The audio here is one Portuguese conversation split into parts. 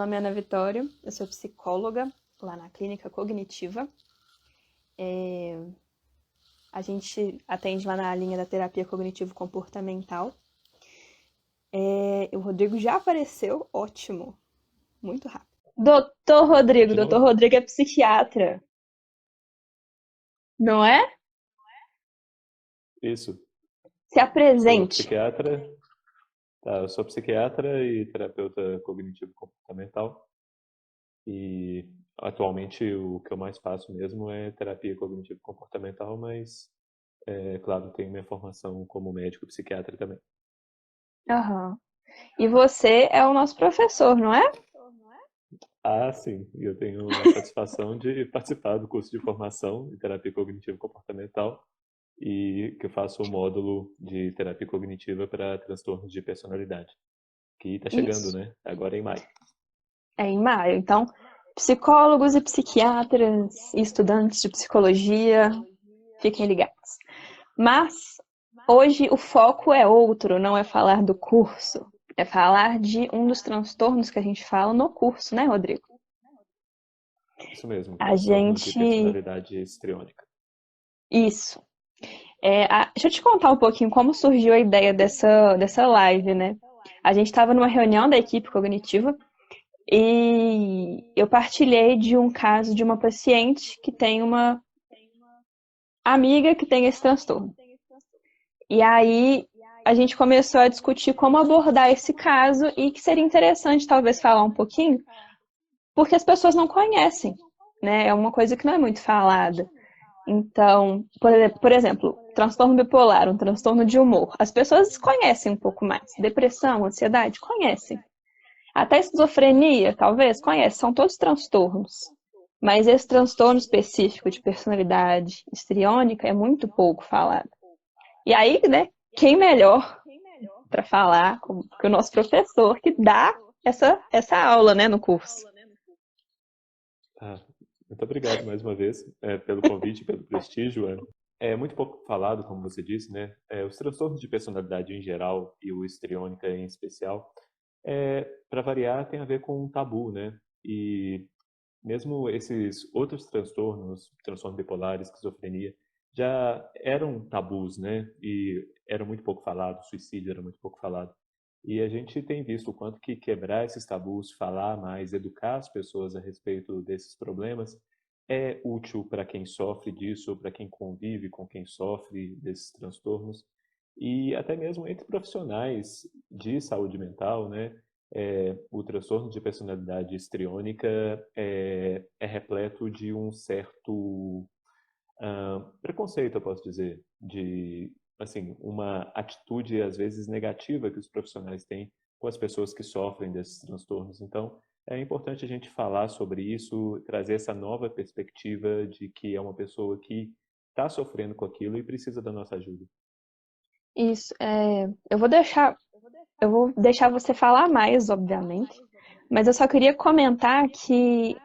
nome é Ana Vitória, eu sou psicóloga lá na Clínica Cognitiva. A gente atende lá na linha da terapia cognitivo-comportamental. O Rodrigo já apareceu, ótimo, muito rápido. Doutor Rodrigo é psiquiatra, não é? Isso. Se Sou apresente. psiquiatra. Tá, eu sou psiquiatra e terapeuta cognitivo-comportamental. E atualmente o que eu mais faço mesmo é terapia cognitivo-comportamental, mas, claro, tenho minha formação como médico psiquiatra também. Aham. E você é o nosso professor, não é? Ah, sim, eu tenho a satisfação de participar do curso de formação em terapia cognitivo-comportamental e que eu faço o módulo de terapia cognitiva para transtornos de personalidade, que está chegando, Isso. né? Agora em maio. É em maio. Então, psicólogos e psiquiatras e estudantes de psicologia, fiquem ligados. Mas hoje o foco é outro, não é falar do curso, é falar de um dos transtornos que a gente fala no curso, né, Rodrigo? Isso mesmo, A transtorno de gente. personalidade histriônica. Isso. Deixa eu te contar um pouquinho como surgiu a ideia dessa live, né? A gente estava numa reunião da equipe cognitiva e eu partilhei de um caso de uma paciente que tem uma amiga que tem esse transtorno. E aí a gente começou a discutir como abordar esse caso e que seria interessante talvez falar um pouquinho, porque as pessoas não conhecem, né? É uma coisa que não é muito falada. Então, por exemplo, transtorno bipolar, um transtorno de humor, as pessoas conhecem um pouco mais. Depressão, ansiedade, conhecem. Até esquizofrenia, talvez, conhecem. São todos transtornos. Mas esse transtorno específico de personalidade histriônica é muito pouco falado. E aí, né, quem melhor para falar que o nosso professor que dá essa aula, né, no curso. Ah, muito obrigado mais uma vez, pelo convite, pelo prestígio, Ana. É muito pouco falado, como você disse, né? Os transtornos de personalidade em geral e o histriônica em especial, para variar, tem a ver com um tabu, né? E mesmo esses outros transtornos, transtorno bipolar, esquizofrenia, já eram tabus, né? E eram muito pouco falados, suicídio era muito pouco falado. E a gente tem visto o quanto que quebrar esses tabus, falar mais, educar as pessoas a respeito desses problemas é útil para quem sofre disso, para quem convive com quem sofre desses transtornos e até mesmo entre profissionais de saúde mental, né? O transtorno de personalidade histriônica é repleto de um certo preconceito, eu posso dizer, de assim uma atitude às vezes negativa que os profissionais têm com as pessoas que sofrem desses transtornos. Então, é importante a gente falar sobre isso, trazer essa nova perspectiva de que é uma pessoa que está sofrendo com aquilo e precisa da nossa ajuda. Isso, eu vou deixar você falar mais, obviamente, mas eu só queria comentar que,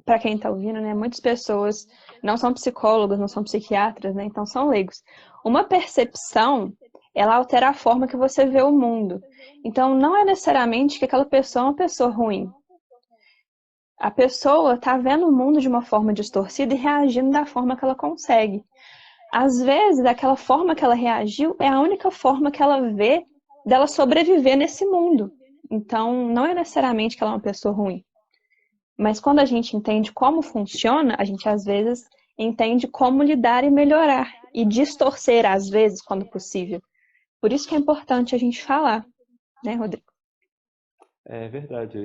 para quem está ouvindo, né, muitas pessoas não são psicólogos, não são psiquiatras, né, então são leigos. Uma percepção, ela altera a forma que você vê o mundo. Então, não é necessariamente que aquela pessoa é uma pessoa ruim. A pessoa está vendo o mundo de uma forma distorcida e reagindo da forma que ela consegue. Às vezes, daquela forma que ela reagiu é a única forma que ela vê dela sobreviver nesse mundo. Então, não é necessariamente que ela é uma pessoa ruim. Mas quando a gente entende como funciona, a gente às vezes entende como lidar e melhorar. E distorcer, às vezes, quando possível. Por isso que é importante a gente falar, né, Rodrigo? É verdade.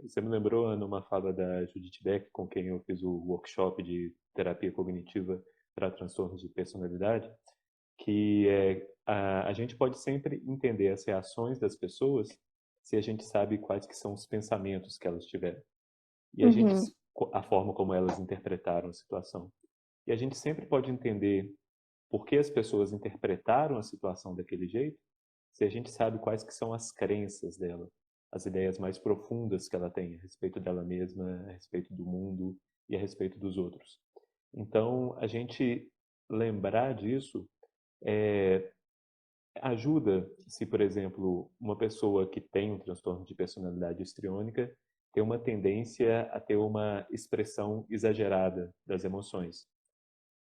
Você me lembrou, Ana, uma fala da Judith Beck, com quem eu fiz o workshop de terapia cognitiva para transtornos de personalidade, que a gente pode sempre entender as reações das pessoas se a gente sabe quais que são os pensamentos que elas tiveram. E Uhum. a forma como elas interpretaram a situação. E a gente sempre pode entender por que as pessoas interpretaram a situação daquele jeito se a gente sabe quais que são as crenças dela, as ideias mais profundas que ela tem a respeito dela mesma, a respeito do mundo e a respeito dos outros. Então, a gente lembrar disso ajuda se, por exemplo, uma pessoa que tem um transtorno de personalidade histriônica ter uma tendência a ter uma expressão exagerada das emoções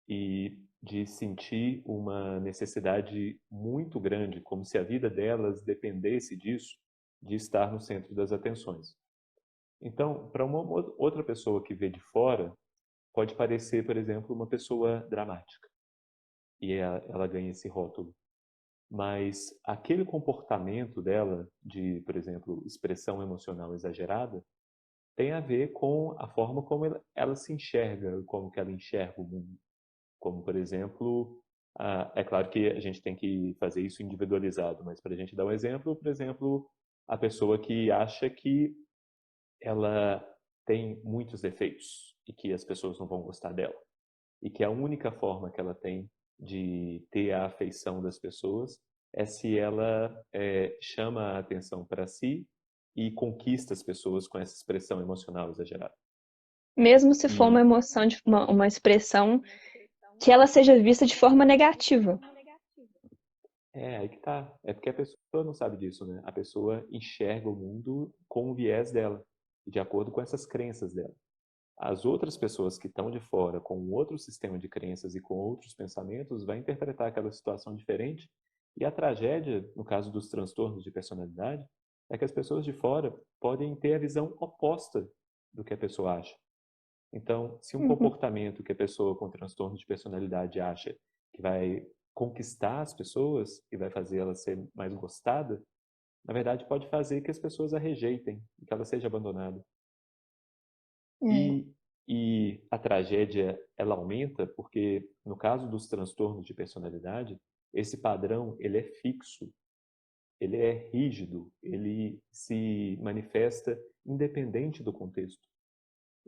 e de sentir uma necessidade muito grande, como se a vida delas dependesse disso, de estar no centro das atenções. Então, para uma outra pessoa que vê de fora, pode parecer, por exemplo, uma pessoa dramática, e ela ganha esse rótulo. Mas aquele comportamento dela de, por exemplo, expressão emocional exagerada, tem a ver com a forma como ela se enxerga, como que ela enxerga o mundo. Como, por exemplo, é claro que a gente tem que fazer isso individualizado, mas para a gente dar um exemplo, por exemplo, a pessoa que acha que ela tem muitos defeitos e que as pessoas não vão gostar dela. E que a única forma que ela tem de ter a afeição das pessoas é se ela chama a atenção para si e conquista as pessoas com essa expressão emocional exagerada. Mesmo se for uma E emoção, uma expressão que ela seja vista de forma negativa. aí que tá. É porque a pessoa não sabe disso, né? A pessoa enxerga o mundo com o viés dela, de acordo com essas crenças dela. As outras pessoas que estão de fora, com um outro sistema de crenças e com outros pensamentos, vai interpretar aquela situação diferente. E a tragédia, no caso dos transtornos de personalidade, é que as pessoas de fora podem ter a visão oposta do que a pessoa acha. Então, se um Uhum, comportamento que a pessoa com transtorno de personalidade acha que vai conquistar as pessoas e vai fazer ela ser mais gostada, na verdade pode fazer que as pessoas a rejeitem e que ela seja abandonada. é. E, e a tragédia, ela aumenta porque, no caso dos transtornos de personalidade, esse padrão, ele é fixo, ele é rígido, ele se manifesta independente do contexto.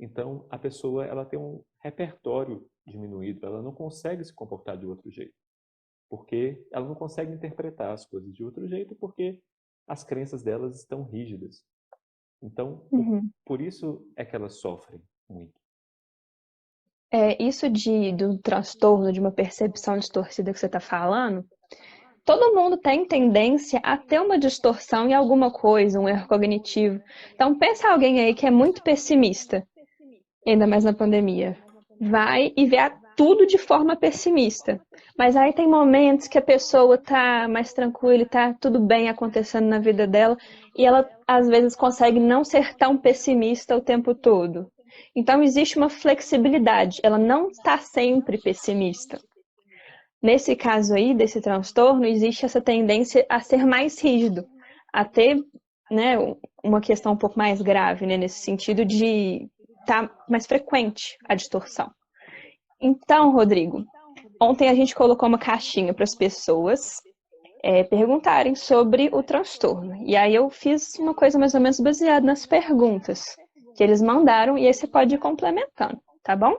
Então, a pessoa, ela tem um repertório diminuído, ela não consegue se comportar de outro jeito, porque ela não consegue interpretar as coisas de outro jeito, porque as crenças delas estão rígidas. Então, Uhum. por isso é que elas sofrem muito. Isso do transtorno, de uma percepção distorcida que você está falando, todo mundo tem tendência a ter uma distorção em alguma coisa, um erro cognitivo. Então, pensa alguém aí que é muito pessimista, ainda mais na pandemia. Vai e vê tudo de forma pessimista. Mas aí tem momentos que a pessoa tá mais tranquila, e tá tudo bem acontecendo na vida dela, e ela às vezes consegue não ser tão pessimista o tempo todo. Então existe uma flexibilidade, ela não está sempre pessimista. Nesse caso aí, desse transtorno, existe essa tendência a ser mais rígido, a ter, né, uma questão um pouco mais grave, né, nesse sentido de estar mais frequente a distorção. Então, Rodrigo, ontem a gente colocou uma caixinha para as pessoas perguntarem sobre o transtorno. E aí eu fiz uma coisa mais ou menos baseada nas perguntas que eles mandaram, e aí você pode ir complementando, tá bom?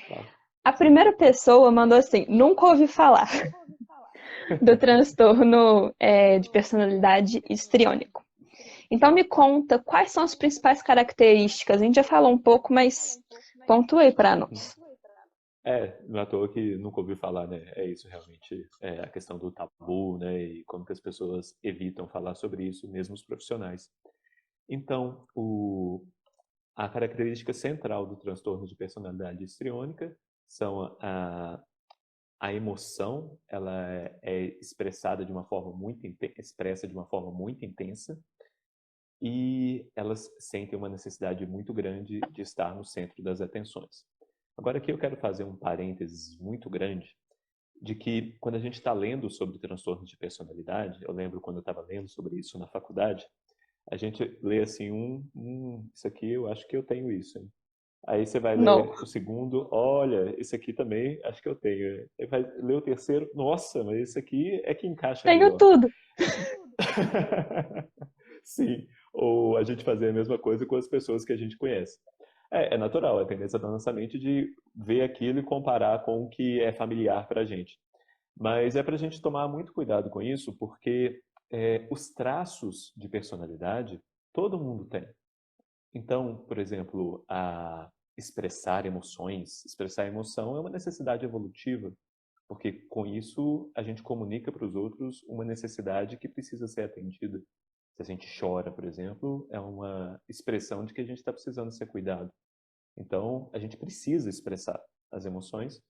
Claro. A primeira pessoa mandou assim: nunca ouvi falar do transtorno de personalidade histriônico. Então me conta quais são as principais características. A gente já falou um pouco, mas pontua aí para Uhum. nós. Não é à toa que nunca ouvi falar, né? É isso realmente, a questão do tabu, né? E como que as pessoas evitam falar sobre isso, mesmo os profissionais. Então, a característica central do transtorno de personalidade histriônica são a emoção, ela é expressada de uma forma expressa de uma forma muito intensa e elas sentem uma necessidade muito grande de estar no centro das atenções. Agora aqui eu quero fazer um parênteses muito grande de que quando a gente está lendo sobre transtornos de personalidade, eu lembro quando eu estava lendo sobre isso na faculdade, a gente lê assim, isso aqui eu acho que eu tenho isso, hein? Aí você vai Não, ler o segundo, olha, esse aqui também acho que eu tenho. Aí vai ler o terceiro, nossa, mas esse aqui é que encaixa tenho melhor. tudo. Sim, ou a gente fazer a mesma coisa com as pessoas que a gente conhece. É natural, é a tendência da nossa mente de ver aquilo e comparar com o que é familiar para a gente. Mas é para a gente tomar muito cuidado com isso, porque os traços de personalidade todo mundo tem. Então, por exemplo, a expressar emoção é uma necessidade evolutiva, porque com isso a gente comunica para os outros uma necessidade que precisa ser atendida. Se a gente chora, por exemplo, é uma expressão de que a gente está precisando ser cuidado. Então, a gente precisa expressar as emoções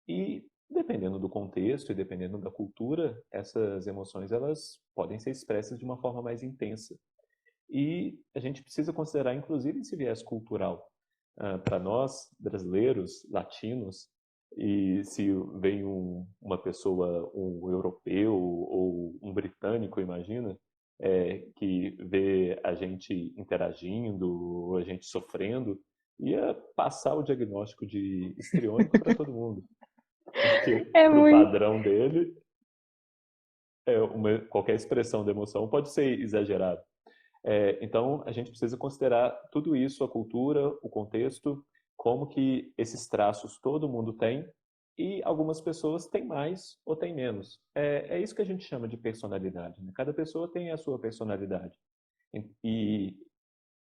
e, dependendo do contexto e dependendo da cultura, essas emoções elas podem ser expressas de uma forma mais intensa. E a gente precisa considerar, inclusive, esse viés cultural. Para nós, brasileiros, latinos, e se vem uma pessoa, um europeu ou um britânico, imagina, que vê a gente interagindo, a gente sofrendo, ia passar o diagnóstico de histriônico para todo mundo. Porque, É para o muito. padrão dele, qualquer expressão de emoção pode ser exagerada. Então, a gente precisa considerar tudo isso, a cultura, o contexto, como que esses traços todo mundo tem e algumas pessoas têm mais ou têm menos. É isso que a gente chama de personalidade, né? Cada pessoa tem a sua personalidade. E,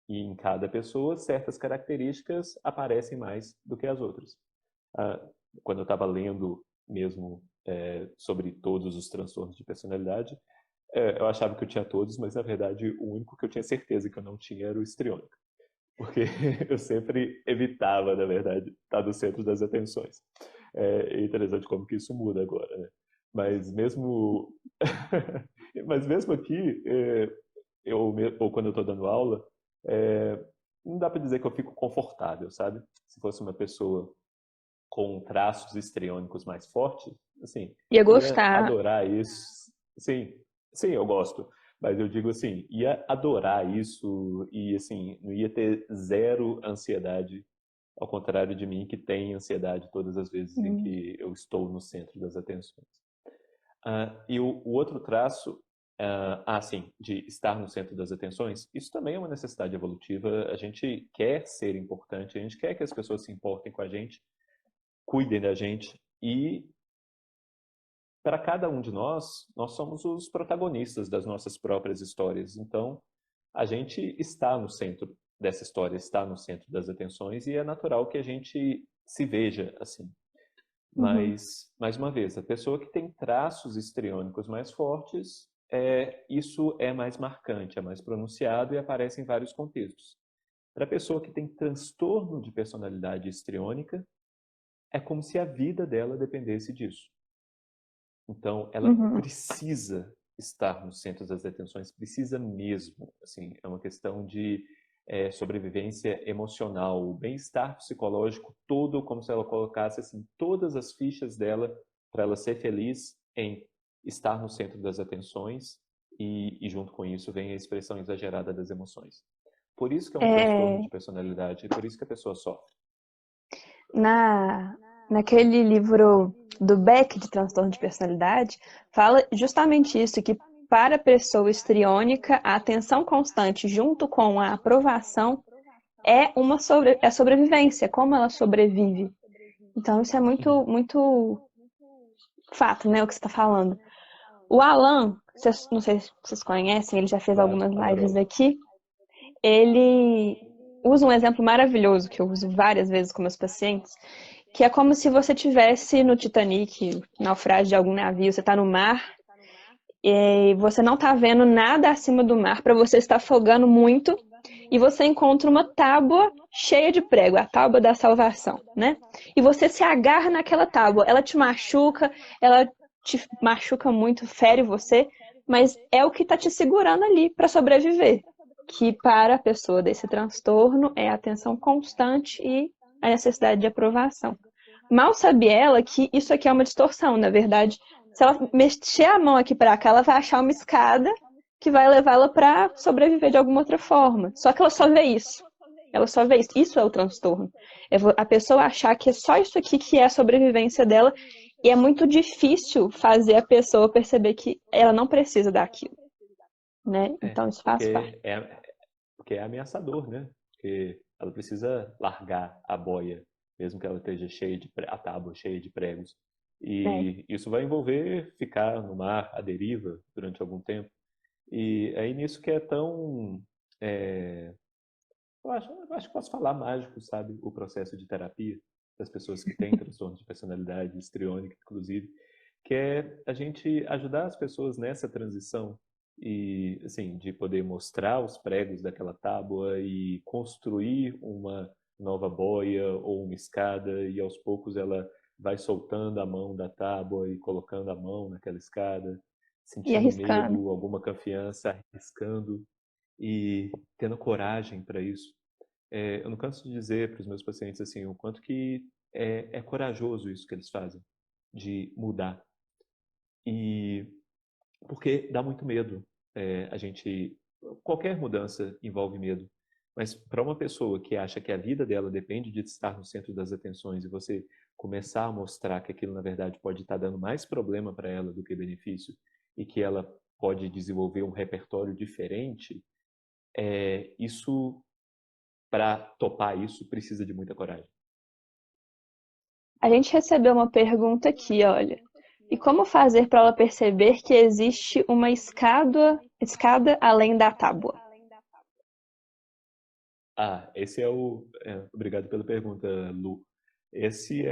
e em cada pessoa, certas características aparecem mais do que as outras. Ah, Quando eu estava lendo mesmo sobre todos os transtornos de personalidade, eu achava que eu tinha todos, mas na verdade o único que eu tinha certeza que eu não tinha era o histriônico. Porque eu sempre evitava, na verdade, estar no centro das atenções. É interessante como que isso muda agora, né? Mas mesmo, mas mesmo aqui, ou quando eu estou dando aula, é, não dá para dizer que eu fico confortável, sabe? Se fosse uma pessoa com traços histriônicos mais fortes, assim, Ia ia gostar. adorar isso. Sim, sim, eu gosto. Mas eu digo assim, ia adorar isso e assim, não ia ter zero ansiedade, ao contrário de mim que tem ansiedade todas as vezes em Hum. que eu estou no centro das atenções. E o outro traço, sim, de estar no centro das atenções, isso também é uma necessidade evolutiva. A gente quer ser importante, a gente quer que as pessoas se importem com a gente, cuidem da gente e para cada um de nós somos os protagonistas das nossas próprias histórias. Então, a gente está no centro dessa história, está no centro das atenções e é natural que a gente se veja assim. Uhum. Mas, mais uma vez, a pessoa que tem traços histriônicos mais fortes, isso é mais marcante, é mais pronunciado e aparece em vários contextos. Para a pessoa que tem transtorno de personalidade histriônica, é como se a vida dela dependesse disso. Então, ela Uhum. precisa estar no centro das atenções, precisa mesmo. Assim, é uma questão de sobrevivência emocional, o bem-estar psicológico todo, como se ela colocasse assim todas as fichas dela para ela ser feliz em estar no centro das atenções e junto com isso vem a expressão exagerada das emoções. Por isso que é um transtorno É, de personalidade, por isso que a pessoa sofre. na, naquele livro do Beck, de transtorno de personalidade, fala justamente isso, que para a pessoa histriônica, a atenção constante junto com a aprovação é é sobrevivência, como ela sobrevive. Então isso é muito, Uhum. muito fato, né, o que você está falando. O Alan, não sei se vocês conhecem, ele já fez Claro, algumas lives adoro. aqui. Ele usa um exemplo maravilhoso que eu uso várias vezes com meus pacientes, que é como se você tivesse no Titanic, naufrágio de algum navio, você está no mar e você não está vendo nada acima do mar, para você estar afogando muito, e você encontra uma tábua cheia de prego, a tábua da salvação, né? E você se agarra naquela tábua, ela te machuca muito, fere você, mas é o que está te segurando ali para sobreviver. Que para a pessoa desse transtorno é a atenção constante e a necessidade de aprovação. Mal sabe ela que isso aqui é uma distorção, na verdade. Se ela mexer a mão aqui para cá, ela vai achar uma escada que vai levá-la para sobreviver de alguma outra forma. Só que ela só vê isso. Ela só vê isso. Isso é o transtorno. É a pessoa achar que é só isso aqui que é a sobrevivência dela. E é muito difícil fazer a pessoa perceber que ela não precisa daquilo, né? Então isso faz parte. Porque é ameaçador, né? Porque ela precisa largar a boia, mesmo que ela esteja a tábua cheia de pregos. É. E isso vai envolver ficar no mar, à deriva, durante algum tempo. E aí nisso que é tão. é, eu acho que posso falar mágico, sabe? O processo de terapia das pessoas que têm transtorno de personalidade histriônica, inclusive, que é a gente ajudar as pessoas nessa transição e assim, de poder mostrar os pregos daquela tábua e construir uma nova boia ou uma escada, e aos poucos ela vai soltando a mão da tábua e colocando a mão naquela escada, E sentindo arriscando. medo, alguma confiança, arriscando e tendo coragem para isso. Eu não canso de dizer para os meus pacientes assim, o quanto que é corajoso isso que eles fazem, de mudar. E porque dá muito medo. A gente, qualquer mudança envolve medo. Mas para uma pessoa que acha que a vida dela depende de estar no centro das atenções e você começar a mostrar que aquilo na verdade pode estar dando mais problema para ela do que benefício e que ela pode desenvolver um repertório diferente, isso, para topar isso, precisa de muita coragem. A gente recebeu uma pergunta aqui, olha. E como fazer para ela perceber que existe uma escada além da tábua? Esse obrigado pela pergunta, Lu. Esse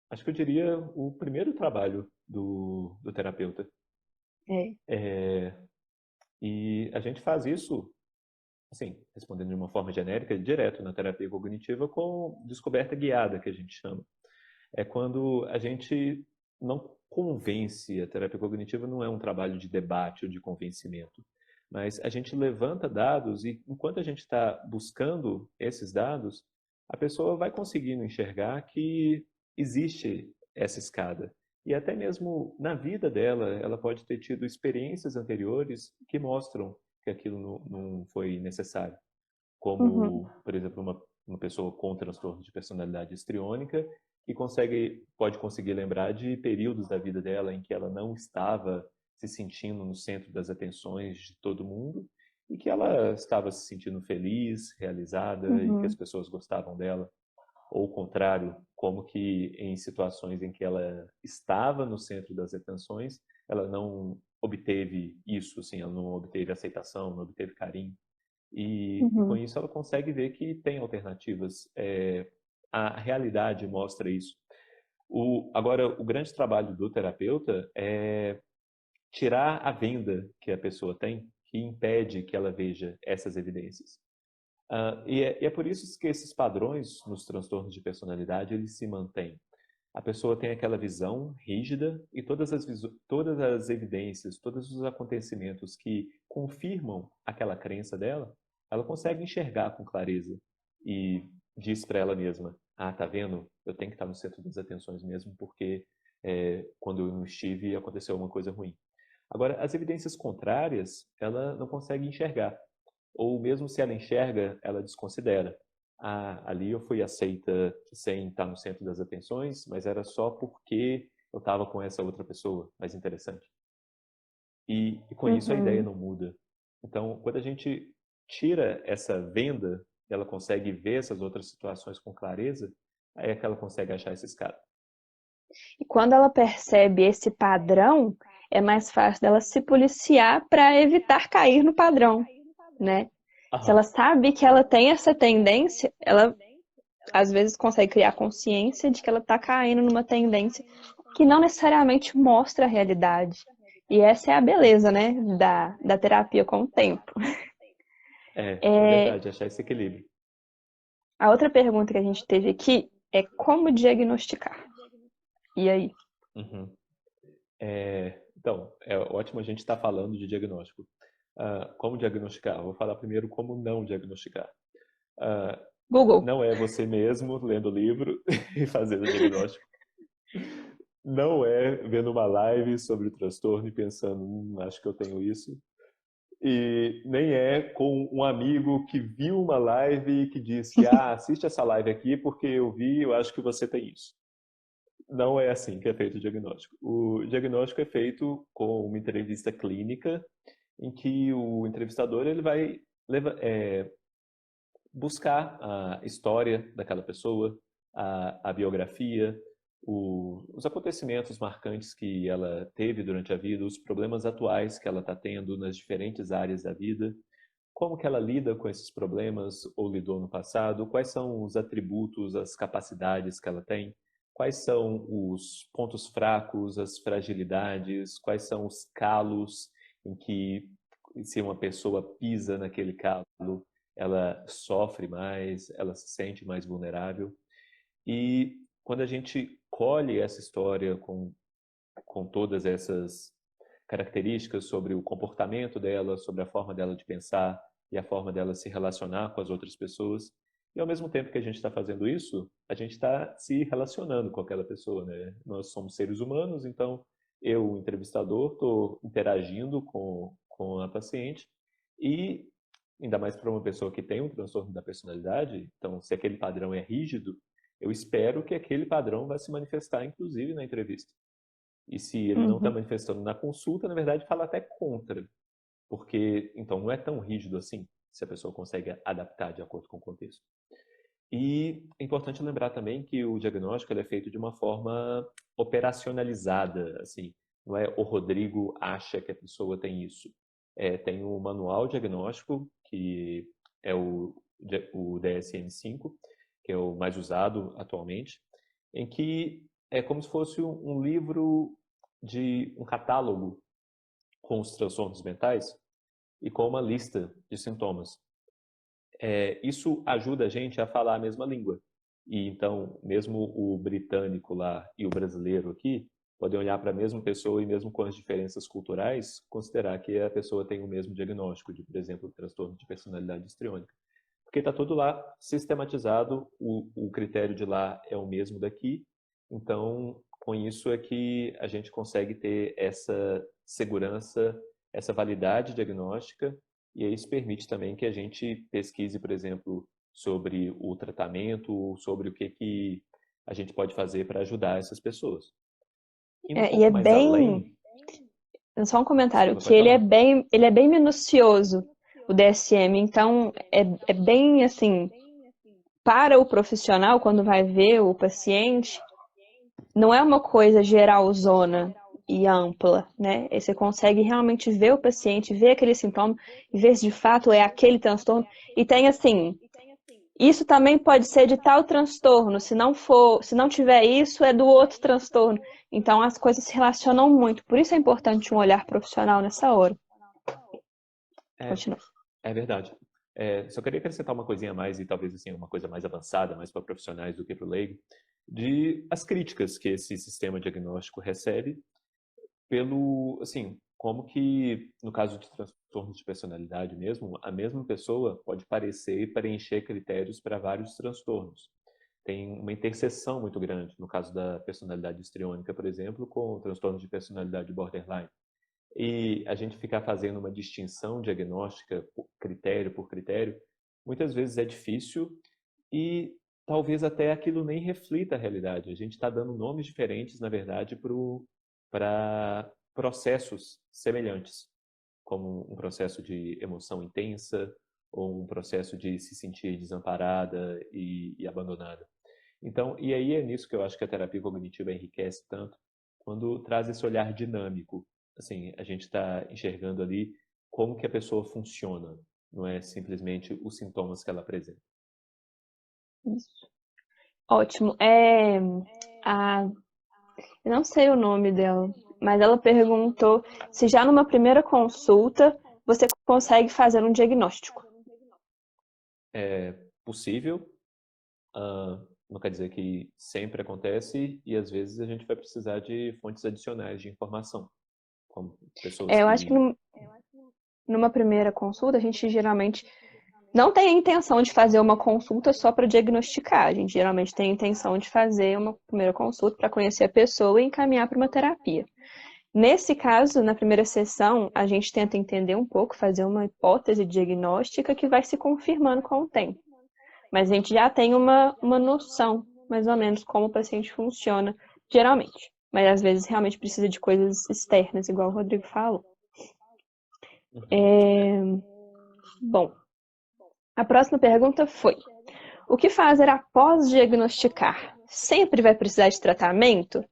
acho que eu diria, o primeiro trabalho do terapeuta. É. É, e a gente faz isso, assim, respondendo de uma forma genérica, direto na terapia cognitiva com descoberta guiada, que a gente chama. É quando a gente não convence, a terapia cognitiva não é um trabalho de debate ou de convencimento, mas a gente levanta dados e enquanto a gente está buscando esses dados, a pessoa vai conseguindo enxergar que existe essa escada. E até mesmo na vida dela, ela pode ter tido experiências anteriores que mostram que aquilo não foi necessário. Uhum, Como, por exemplo, uma pessoa com transtorno de personalidade histriônica que pode conseguir lembrar de períodos da vida dela em que ela não estava se sentindo no centro das atenções de todo mundo e que ela estava se sentindo feliz, realizada e que as uhum, pessoas gostavam dela. Ou o contrário, como que em situações em que ela estava no centro das atenções, ela não obteve isso, assim, ela não obteve aceitação, não obteve carinho. E com uhum. isso ela consegue ver que tem alternativas. A realidade mostra isso. Agora, o grande trabalho do terapeuta é tirar a venda que a pessoa tem, que impede que ela veja essas evidências. E é por isso que esses padrões nos transtornos de personalidade eles se mantêm. A pessoa tem aquela visão rígida e todas as evidências, todos os acontecimentos que confirmam aquela crença dela, ela consegue enxergar com clareza e diz para ela mesma: tá vendo? Eu tenho que estar no centro das atenções mesmo, porque quando eu não estive aconteceu uma coisa ruim. Agora, as evidências contrárias, ela não consegue enxergar ou mesmo se ela enxerga, ela desconsidera. Ali eu fui aceita sem estar no centro das atenções, mas era só porque eu estava com essa outra pessoa, mais interessante. E com isso a ideia Uhum. não muda. Então, quando a gente tira essa venda, ela consegue ver essas outras situações com clareza, aí é que ela consegue achar esse escape. E quando ela percebe esse padrão, é mais fácil dela se policiar para evitar cair no padrão, né? Se ela Aham. sabe que ela tem essa tendência, ela às vezes consegue criar consciência de que ela está caindo numa tendência que não necessariamente mostra a realidade. E essa é a beleza, né, da terapia com o tempo. É verdade, achar esse equilíbrio. A outra pergunta que a gente teve aqui é como diagnosticar. E aí? Uhum. Então, é ótimo a gente estar falando de diagnóstico. Como diagnosticar? Vou falar primeiro como não diagnosticar. Ah, Google. não é você mesmo lendo o livro e fazendo o diagnóstico. Não é vendo uma live sobre o transtorno e pensando, acho que eu tenho isso. E nem é com um amigo que viu uma live e que disse, assiste essa live aqui porque eu vi, eu acho que você tem isso. Não é assim que é feito o diagnóstico. O diagnóstico é feito com uma entrevista clínica em que o entrevistador ele vai buscar a história daquela pessoa, a biografia, os acontecimentos marcantes que ela teve durante a vida, os problemas atuais que ela está tendo nas diferentes áreas da vida, como que ela lida com esses problemas ou lidou no passado, quais são os atributos, as capacidades que ela tem, quais são os pontos fracos, as fragilidades, quais são os calos em que se uma pessoa pisa naquele calo, ela sofre mais, ela se sente mais vulnerável. E quando a gente colhe essa história com todas essas características sobre o comportamento dela, sobre a forma dela de pensar e a forma dela se relacionar com as outras pessoas, e ao mesmo tempo que a gente está fazendo isso, a gente está se relacionando com aquela pessoa, né? Nós somos seres humanos, então eu, o entrevistador, estou interagindo com a paciente e ainda mais para uma pessoa que tem um transtorno da personalidade, então se aquele padrão é rígido, eu espero que aquele padrão vai se manifestar, inclusive, na entrevista. E se ele não está Uhum. manifestando na consulta, na verdade, fala até contra, porque então não é tão rígido assim, se a pessoa consegue adaptar de acordo com o contexto. E é importante lembrar também que o diagnóstico ele é feito de uma forma operacionalizada, assim, não é o Rodrigo acha que a pessoa tem isso. Tem o manual diagnóstico, que é o DSM-5, que é o mais usado atualmente, em que é como se fosse um livro de um catálogo com os transtornos mentais e com uma lista de sintomas. Isso ajuda a gente a falar a mesma língua. E então, mesmo o britânico lá e o brasileiro aqui podem olhar para a mesma pessoa e mesmo com as diferenças culturais, considerar que a pessoa tem o mesmo diagnóstico de, por exemplo, transtorno de personalidade histriônica. Porque está tudo lá sistematizado, o critério de lá é o mesmo daqui. Então, com isso é que a gente consegue ter essa segurança, essa validade diagnóstica, e isso permite também que a gente pesquise, por exemplo, sobre o tratamento, sobre o que a gente pode fazer para ajudar essas pessoas. Indo um E é pouco mais bem, além, só um comentário, desculpa, que pode falar. ele é bem minucioso, o DSM, então é bem assim, para o profissional, quando vai ver o paciente, não é uma coisa geralzona e ampla, né? E você consegue realmente ver o paciente, ver aquele sintoma e ver se de fato é aquele transtorno. E tem assim, isso também pode ser de tal transtorno, se não for, se não tiver isso, é do outro transtorno. Então as coisas se relacionam muito. Por isso é importante um olhar profissional nessa hora. É, Continua. é verdade. Só queria acrescentar uma coisinha a mais, e talvez assim, uma coisa mais avançada, mais para profissionais do que para o leigo, de as críticas que esse sistema diagnóstico recebe pelo, assim, como que, no caso de transtornos de personalidade mesmo, a mesma pessoa pode parecer e preencher critérios para vários transtornos. Tem uma interseção muito grande, no caso da personalidade histriônica, por exemplo, com o transtorno de personalidade borderline. E a gente ficar fazendo uma distinção diagnóstica por critério, muitas vezes é difícil e talvez até aquilo nem reflita a realidade. A gente está dando nomes diferentes, na verdade, para processos semelhantes, como um processo de emoção intensa ou um processo de se sentir desamparada e abandonada. Então, e aí é nisso que eu acho que a terapia cognitiva enriquece tanto, quando traz esse olhar dinâmico. Assim, a gente está enxergando ali como que a pessoa funciona, não é simplesmente os sintomas que ela apresenta. Isso. Ótimo. A, eu não sei o nome dela, mas ela perguntou se já numa primeira consulta você consegue fazer um diagnóstico. É possível, não quer dizer que sempre acontece, e às vezes a gente vai precisar de fontes adicionais de informação, como pessoas Eu acho que que. numa primeira consulta a gente geralmente não tem a intenção de fazer uma consulta só para diagnosticar. A gente geralmente tem a intenção de fazer uma primeira consulta para conhecer a pessoa e encaminhar para uma terapia. Nesse caso, na primeira sessão, a gente tenta entender um pouco, fazer uma hipótese diagnóstica que vai se confirmando com o tempo. Mas a gente já tem uma noção, mais ou menos, como o paciente funciona, geralmente. Mas às vezes realmente precisa de coisas externas, igual o Rodrigo falou. Uhum. Bom, a próxima pergunta foi: o que fazer após diagnosticar? Sempre vai precisar de tratamento?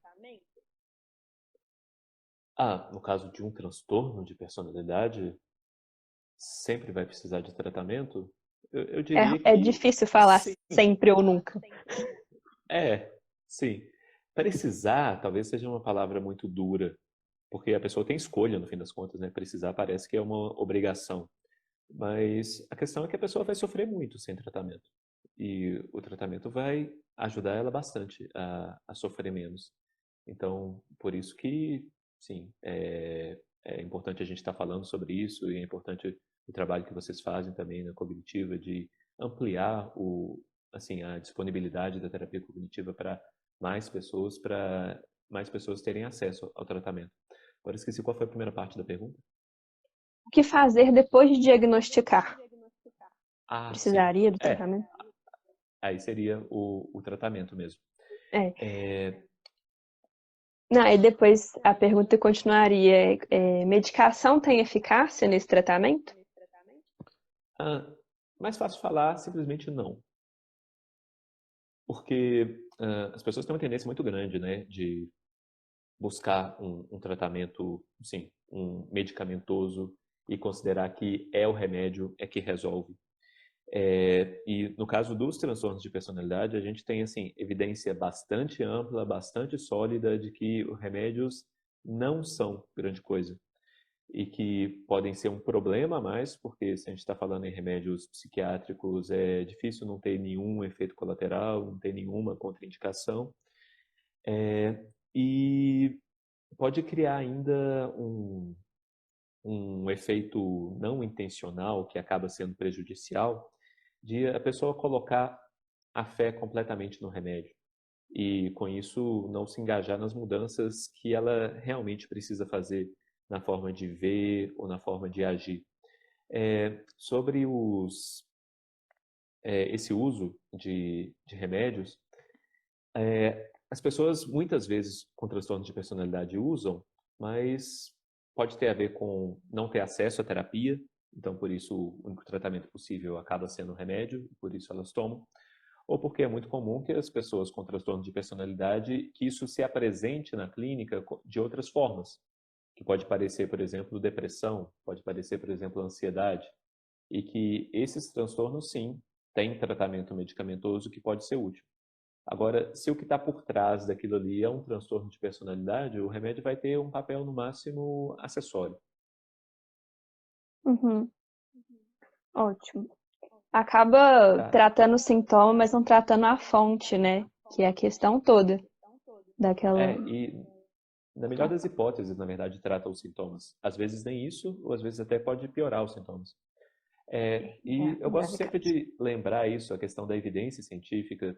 No caso de um transtorno de personalidade, sempre vai precisar de tratamento? Eu diria É que difícil falar sim. sempre ou nunca. É, sim. Precisar talvez seja uma palavra muito dura, porque a pessoa tem escolha, no fim das contas, né? Precisar parece que é uma obrigação. Mas a questão é que a pessoa vai sofrer muito sem tratamento. E o tratamento vai ajudar ela bastante a sofrer menos. Então, por isso que, sim, é importante a gente estar falando sobre isso e é importante o trabalho que vocês fazem também na cognitiva de ampliar assim, a disponibilidade da terapia cognitiva para mais pessoas terem acesso ao tratamento. Agora esqueci qual foi a primeira parte da pergunta. O que fazer depois de diagnosticar? Ah, sim. Precisaria do tratamento? Aí seria o tratamento mesmo. É. É, Não, e depois a pergunta continuaria: medicação tem eficácia nesse tratamento? mais fácil falar, simplesmente não. Porque as pessoas têm uma tendência muito grande, né, de buscar um tratamento, sim, um medicamentoso e considerar que é o remédio é que resolve. E no caso dos transtornos de personalidade, a gente tem assim evidência bastante ampla, bastante sólida de que os remédios não são grande coisa e que podem ser um problema a mais, porque se a gente está falando em remédios psiquiátricos, é difícil não ter nenhum efeito colateral, não ter nenhuma contraindicação. E pode criar ainda um efeito não intencional, que acaba sendo prejudicial, de a pessoa colocar a fé completamente no remédio. E com isso não se engajar nas mudanças que ela realmente precisa fazer na forma de ver ou na forma de agir. Sobre esse uso de remédios, as pessoas muitas vezes com transtorno de personalidade usam, mas pode ter a ver com não ter acesso à terapia, então por isso o único tratamento possível acaba sendo o remédio, por isso elas tomam, ou porque é muito comum que as pessoas com transtorno de personalidade, que isso se apresente na clínica de outras formas, que pode parecer, por exemplo, depressão, pode parecer, por exemplo, ansiedade, e que esses transtornos, sim, têm tratamento medicamentoso que pode ser útil. Agora, se o que está por trás daquilo ali é um transtorno de personalidade, o remédio vai ter um papel, no máximo, acessório. Uhum, ótimo. Acaba Tá? tratando o sintoma, mas não tratando a fonte, né? Que é a questão toda daquela. E na melhor das hipóteses, na verdade, trata os sintomas. Às vezes nem isso, ou às vezes até pode piorar os sintomas. E eu Um gosto grave sempre caso. de lembrar isso, a questão da evidência científica,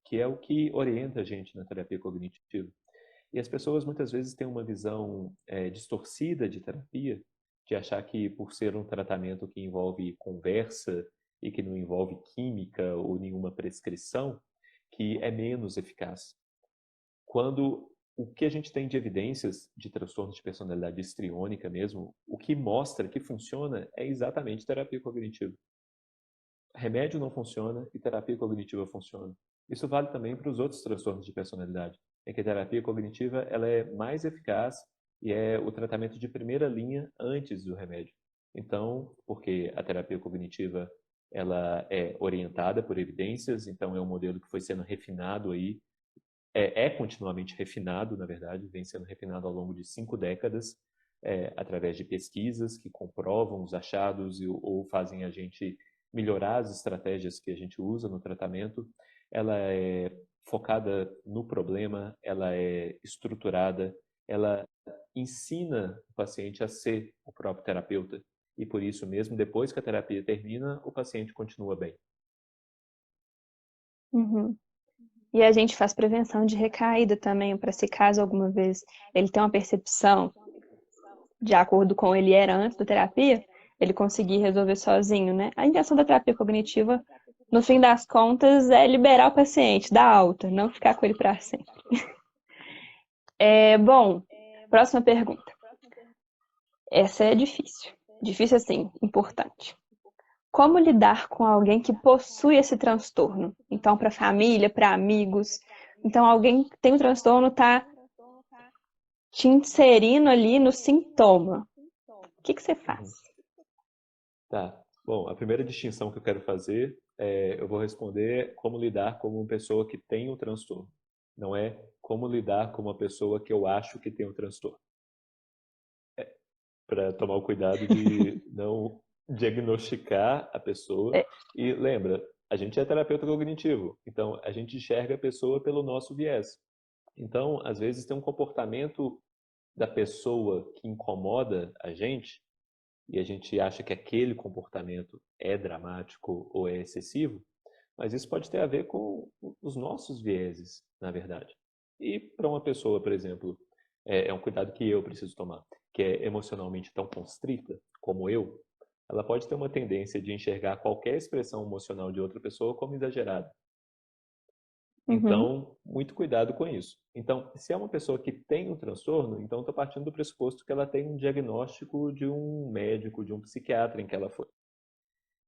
que é o que orienta a gente na terapia cognitiva. E as pessoas muitas vezes têm uma visão distorcida de terapia, de achar que por ser um tratamento que envolve conversa e que não envolve química ou nenhuma prescrição, que é menos eficaz. Quando o que a gente tem de evidências de transtorno de personalidade histriônica mesmo, o que mostra que funciona é exatamente terapia cognitiva. Remédio não funciona e terapia cognitiva funciona. Isso vale também para os outros transtornos de personalidade, em que a terapia cognitiva ela é mais eficaz e é o tratamento de primeira linha antes do remédio. Então, porque a terapia cognitiva ela é orientada por evidências, então é um modelo que foi sendo refinado aí, é continuamente refinado, na verdade, vem sendo refinado ao longo de 5 décadas, através de pesquisas que comprovam os achados ou fazem a gente melhorar as estratégias que a gente usa no tratamento. Ela é focada no problema, ela é estruturada, ela ensina o paciente a ser o próprio terapeuta. E por isso mesmo, depois que a terapia termina, o paciente continua bem. Uhum. E a gente faz prevenção de recaída também, para se caso alguma vez ele tenha uma percepção de acordo com ele era antes da terapia, ele conseguir resolver sozinho, né? A intenção da terapia cognitiva, no fim das contas, é liberar o paciente, dar alta, não ficar com ele para sempre. Bom, próxima pergunta. Essa é difícil. Difícil assim, importante. Como lidar com alguém que possui esse transtorno? Então, para família, para amigos. Então, alguém que tem o transtorno está te inserindo ali no sintoma. O que você faz? Uhum. Tá. Bom, a primeira distinção que eu quero fazer eu vou responder como lidar com uma pessoa que tem o transtorno. Não é como lidar com uma pessoa que eu acho que tem o transtorno. para tomar o cuidado de não diagnosticar a pessoa. É, E lembra, a gente é terapeuta cognitivo, então a gente enxerga a pessoa pelo nosso viés. Então, às vezes tem um comportamento da pessoa que incomoda a gente e a gente acha que aquele comportamento é dramático ou é excessivo, mas isso pode ter a ver com os nossos vieses, na verdade. E para uma pessoa, por exemplo, é um cuidado que eu preciso tomar, que é emocionalmente tão constrita como eu, ela pode ter uma tendência de enxergar qualquer expressão emocional de outra pessoa como exagerada. uhum, Então, muito cuidado com isso. Então, se é uma pessoa que tem um transtorno, então estou partindo do pressuposto que ela tem um diagnóstico de um médico, de um psiquiatra em que ela foi.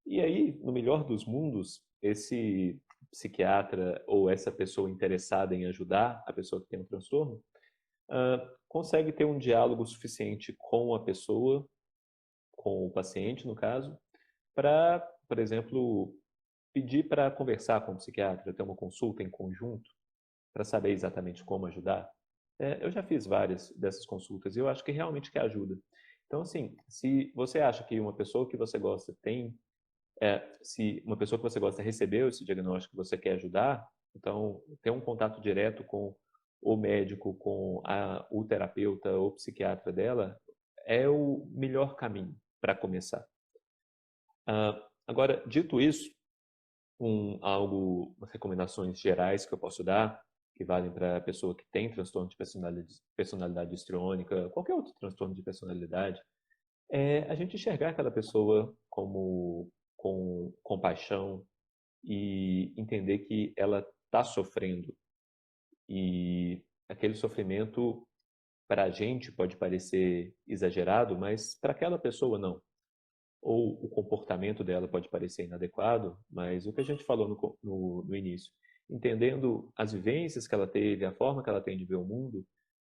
E aí, no melhor dos mundos, esse psiquiatra ou essa pessoa interessada em ajudar a pessoa que tem um transtorno, consegue ter um diálogo suficiente com a pessoa, com o paciente, no caso, para, por exemplo, pedir para conversar com o psiquiatra, ter uma consulta em conjunto, para saber exatamente como ajudar. Eu já fiz várias dessas consultas e eu acho que realmente que ajuda. Então, assim, se você acha que uma pessoa que você gosta tem, se uma pessoa que você gosta recebeu esse diagnóstico que você quer ajudar, então ter um contato direto com o médico, com o terapeuta ou psiquiatra dela é o melhor caminho para começar. Agora, dito isso, umas recomendações gerais que eu posso dar, que valem para a pessoa que tem transtorno de personalidade histriônica, qualquer outro transtorno de personalidade, é a gente enxergar aquela pessoa como com compaixão e entender que ela está sofrendo. E aquele sofrimento, para a gente, pode parecer exagerado, mas para aquela pessoa não. Ou o comportamento dela pode parecer inadequado, mas o que a gente falou no início, entendendo as vivências que ela teve, a forma que ela tem de ver o mundo,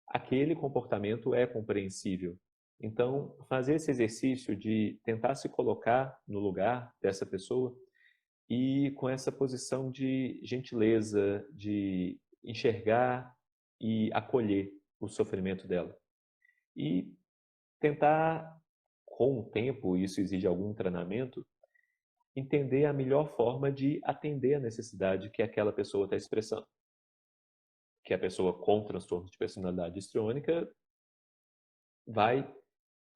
aquele comportamento é compreensível. Então, fazer esse exercício de tentar se colocar no lugar dessa pessoa e com essa posição de gentileza, de enxergar e acolher o sofrimento dela. E tentar, com o tempo, isso exige algum treinamento, entender a melhor forma de atender a necessidade que aquela pessoa está expressando. Que a pessoa com transtorno de personalidade histriônica vai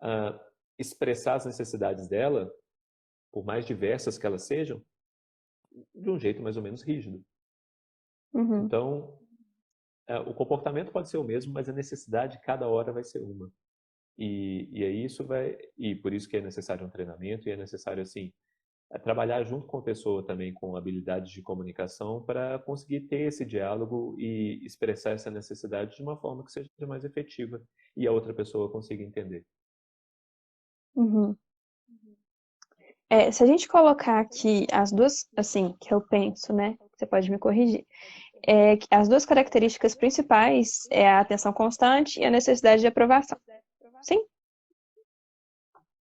uh, expressar as necessidades dela, por mais diversas que elas sejam, de um jeito mais ou menos rígido. uhum, Então, o comportamento pode ser o mesmo, mas a necessidade cada hora vai ser uma. E aí isso vai, e por isso que é necessário um treinamento e é necessário assim trabalhar junto com a pessoa também com habilidades de comunicação para conseguir ter esse diálogo e expressar essa necessidade de uma forma que seja mais efetiva e a outra pessoa consiga entender. uhum. Se a gente colocar aqui as duas, assim, que eu penso, né? Você pode me corrigir. Que as duas características principais é a atenção constante e a necessidade de aprovação. Sim?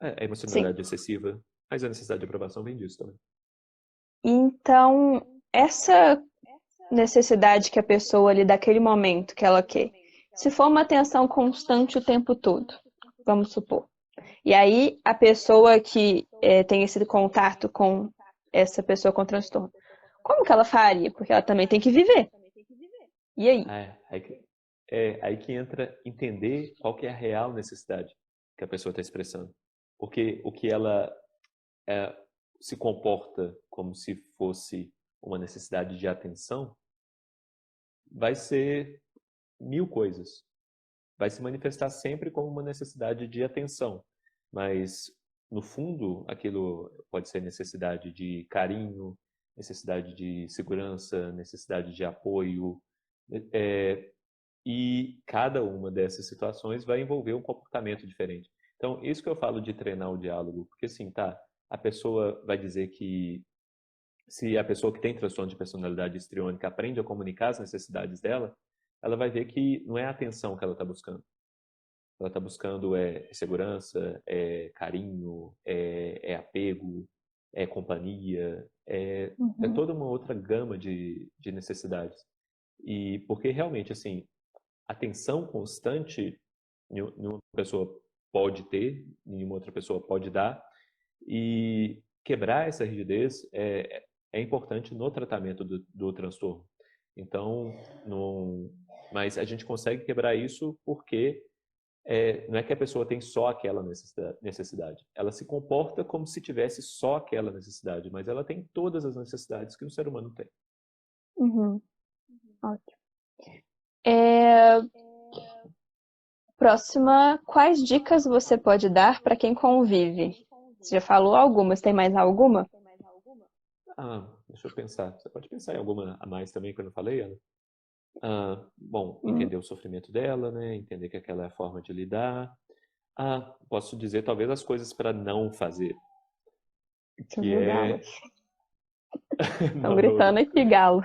A Sim. emocionalidade excessiva, mas a necessidade de aprovação vem disso também. Então, essa necessidade que a pessoa ali daquele momento que ela quer, se for uma atenção constante o tempo todo, vamos supor. E aí a pessoa que tem esse contato com essa pessoa com transtorno, como que ela faria? Porque ela também tem que viver. E aí? Aí que entra entender qual que é a real necessidade que a pessoa está expressando. Porque o que ela é, se comporta como se fosse uma necessidade de atenção vai ser mil coisas. Vai se manifestar sempre como uma necessidade de atenção. Mas, no fundo, aquilo pode ser necessidade de carinho, necessidade de segurança, necessidade de apoio. É, e cada uma dessas situações vai envolver um comportamento diferente. Então, isso que eu falo de treinar o diálogo, porque assim, tá, a pessoa vai dizer que se a pessoa que tem transtorno de personalidade histriônica aprende a comunicar as necessidades dela, ela vai ver que não é a atenção que ela está buscando. Ela está buscando segurança, é carinho, é apego, é companhia, é Uhum, toda uma outra gama de necessidades. E porque realmente, assim, atenção constante em uma pessoa pode ter, nenhuma outra pessoa pode dar, e quebrar essa rigidez é importante no tratamento do transtorno. Então, mas a gente consegue quebrar isso porque não é que a pessoa tem só aquela necessidade. Ela se comporta como se tivesse só aquela necessidade, mas ela tem todas as necessidades que um ser humano tem. Uhum. Ótimo. É, Próxima, quais dicas você pode dar para quem convive? Você já falou algumas, tem mais alguma? Deixa eu pensar. Você pode pensar em alguma a mais também que eu não falei, Ana? Bom, Hum, entender o sofrimento dela, né? Entender que aquela é a forma de lidar. Posso dizer talvez as coisas para não fazer, deixa eu que ver o galo. é Estão não, não, gritando aqui, galo.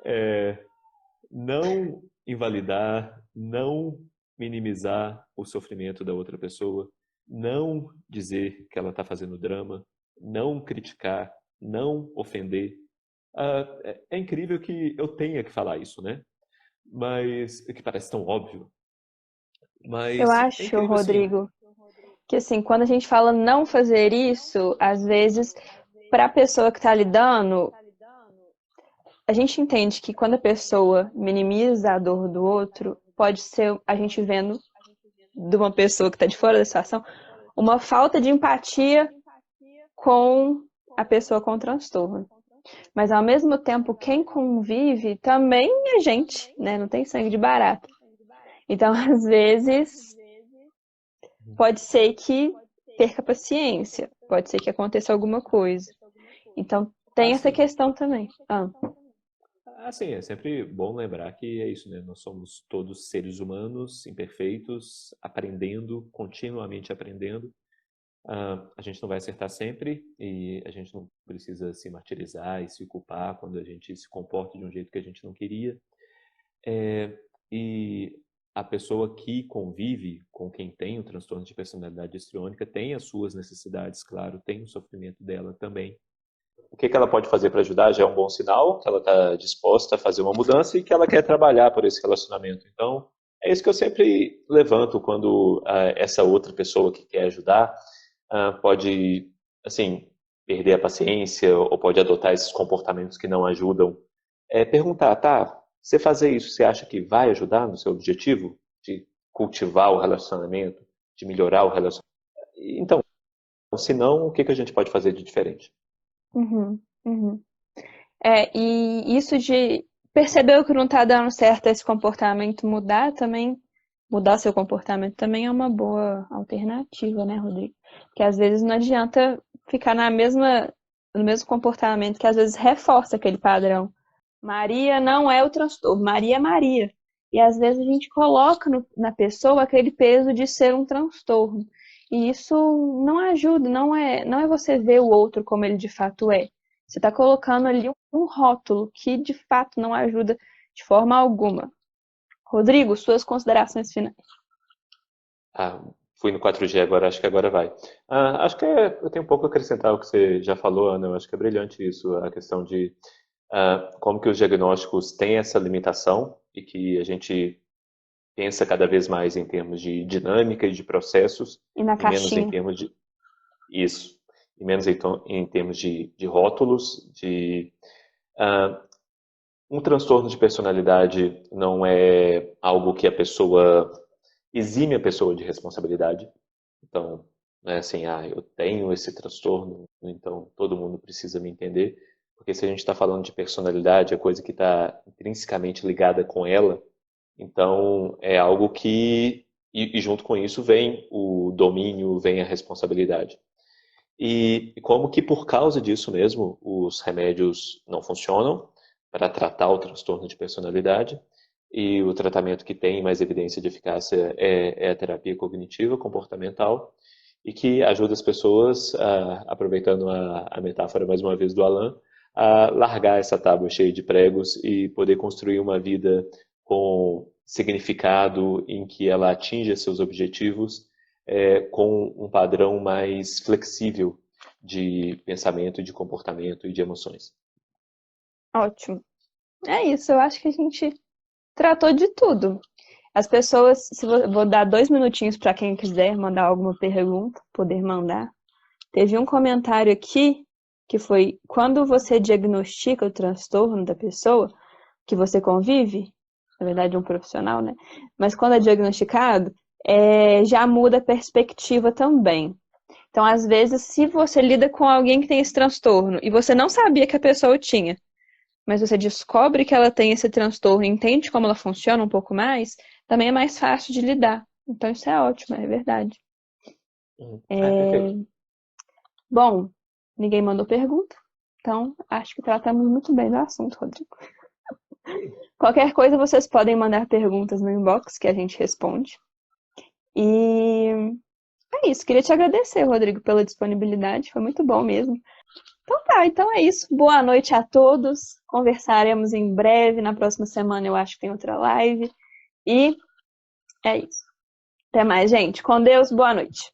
é, não invalidar, não minimizar o sofrimento da outra pessoa, não dizer que ela está fazendo drama, não criticar, não ofender. É incrível que eu tenha que falar isso, né? Mas que parece tão óbvio, Eu mas é acho, incrível assim. Rodrigo, que assim, quando a gente fala não fazer isso, às vezes, para a pessoa que está lidando, a gente entende que quando a pessoa minimiza a dor do outro, pode ser a gente vendo de uma pessoa que está de fora da situação uma falta de empatia com a pessoa com transtorno. Mas ao mesmo tempo, quem convive também é gente, né? Não tem sangue de barata. Então, às vezes, pode ser que perca a paciência, pode ser que aconteça alguma coisa. Então, tem essa Assim, questão também. Assim, é sempre bom lembrar que é isso, né? Nós somos todos seres humanos, imperfeitos, aprendendo, continuamente aprendendo. A gente não vai acertar sempre e a gente não precisa se martirizar e se culpar quando a gente se comporta de um jeito que a gente não queria. E a pessoa que convive com quem tem o transtorno de personalidade histriônica tem as suas necessidades, claro, tem o sofrimento dela também. O que ela pode fazer para ajudar já é um bom sinal, que ela está disposta a fazer uma mudança e que ela quer trabalhar por esse relacionamento. Então, é isso que eu sempre levanto quando essa outra pessoa que quer ajudar pode, assim, perder a paciência ou pode adotar esses comportamentos que não ajudam. Perguntar, tá, você fazer isso, você acha que vai ajudar no seu objetivo de cultivar o relacionamento, de melhorar o relacionamento? Então, se não, o que a gente pode fazer de diferente? Uhum, uhum. E isso de perceber o que não tá dando certo esse comportamento, mudar também, mudar seu comportamento também é uma boa alternativa, né, Rodrigo? Porque às vezes não adianta ficar no mesmo comportamento que às vezes reforça aquele padrão. Maria não é o transtorno, Maria é Maria. E às vezes a gente coloca na pessoa aquele peso de ser um transtorno. E isso não ajuda, não é você ver o outro como ele de fato é. Você está colocando ali um rótulo que de fato não ajuda de forma alguma. Rodrigo, suas considerações finais. Ah, fui no 4G agora, acho que agora vai. Acho que eu tenho um pouco a acrescentar o que você já falou, Ana. Eu acho que é brilhante isso, a questão de como que os diagnósticos têm essa limitação e que a gente pensa cada vez mais em termos de dinâmica e de processos E na e menos em caixinha. termos de isso, e menos em termos de rótulos, ah, um transtorno de personalidade não é algo que a pessoa exime a pessoa de responsabilidade. Então, não é assim, eu tenho esse transtorno, então todo mundo precisa me entender. Porque se a gente está falando de personalidade, é coisa que está intrinsecamente ligada com ela, então é algo que, e junto com isso vem o domínio, vem a responsabilidade. E como que por causa disso mesmo, os remédios não funcionam para tratar o transtorno de personalidade, e o tratamento que tem mais evidência de eficácia é a terapia cognitiva comportamental, e que ajuda as pessoas, aproveitando a metáfora mais uma vez do Alan, a largar essa tábua cheia de pregos e poder construir uma vida com significado, em que ela atinja seus objetivos com um padrão mais flexível de pensamento, de comportamento e de emoções. Ótimo. É isso, eu acho que a gente tratou de tudo. As pessoas, se vou dar 2 minutinhos para quem quiser mandar alguma pergunta, poder mandar. Teve um comentário aqui que foi: quando você diagnostica o transtorno da pessoa que você convive, na verdade um profissional, né? Mas quando é diagnosticado, já muda a perspectiva também. Então, às vezes, se você lida com alguém que tem esse transtorno e você não sabia que a pessoa tinha, mas você descobre que ela tem esse transtorno e entende como ela funciona um pouco mais, também é mais fácil de lidar. Então, isso é ótimo, é verdade. Perfeito. Bom, ninguém mandou pergunta, então acho que tratamos muito bem do assunto, Rodrigo. Qualquer coisa, vocês podem mandar perguntas no inbox que a gente responde. E é isso. Queria te agradecer, Rodrigo, pela disponibilidade. Foi muito bom mesmo. Então tá, então é isso. Boa noite a todos. Conversaremos em breve. Na próxima semana eu acho que tem outra live. E é isso. Até mais, gente. Com Deus, boa noite.